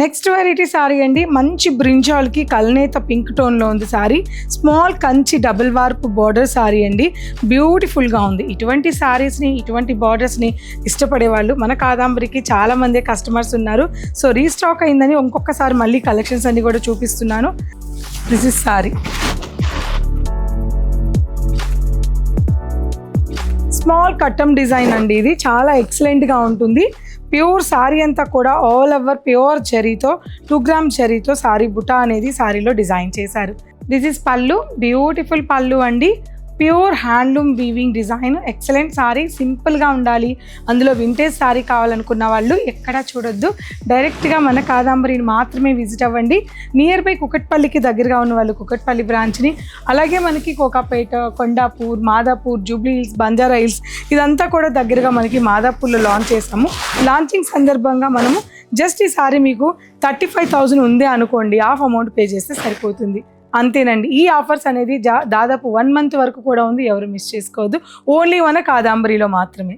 Next variety sorry అండి, మంచి బ్రింజాల్కి కల్నేత pink టోన్లో ఉంది sorry. Small Kanchi double warp border sorry అండి, బ్యూటిఫుల్గా ఉంది. ఇటువంటి సారీస్ని, ఇటువంటి బార్డర్స్ని ఇష్టపడే వాళ్ళు మన కాదంబరికి చాలామంది కస్టమర్స్ ఉన్నారు. సో రీస్టాక్ అయిందని ఇంకొకసారి మళ్ళీ కలెక్షన్స్ అన్ని కూడా చూపిస్తున్నాను. This is sari. స్మాల్ కట్టమ్ డిజైన్ అండి, ఇది చాలా ఎక్సలెంట్గా ఉంటుంది. ప్యూర్ సారీ అంతా కూడా ఆల్ ఓవర్ ప్యూర్ జరీతో 2 గ్రామ్ జరీతో సారీ బుటా అనేది సారీలో డిజైన్ చేశారు. దిస్ ఇస్ పళ్ళు, బ్యూటిఫుల్ పళ్ళు అండి, pure handloom weaving design. Excellent sorry, సింపుల్గా ఉండాలి, అందులో వింటేజ్ సారీ కావాలనుకున్న వాళ్ళు ఎక్కడా చూడొద్దు, డైరెక్ట్గా మన కాదంబరిని మాత్రమే విజిట్ అవ్వండి. నియర్ బై కుకట్పల్లికి దగ్గరగా ఉన్న వాళ్ళు కుకట్పల్లి బ్రాంచ్ని, అలాగే మనకి Kokapet, Kondapur, Madhapur, Jubilee hills, Banjara hills ఇదంతా కూడా దగ్గరగా మనకి మాదాపూర్లో లాంచ్ చేస్తాము. లాంచింగ్ సందర్భంగా మనము జస్ట్ ఈ సారీ మీకు 35,000 ఉంది అనుకోండి, హాఫ్ అమౌంట్ పే చేస్తే సరిపోతుంది. అంతేనండి. ఈ ఆఫర్స్ అనేది దాదాపు 1 మంత్ వరకు కూడా ఉంది, ఎవరు మిస్ చేసుకోవద్దు. ఓన్లీ మన కాదంబరిలో మాత్రమే.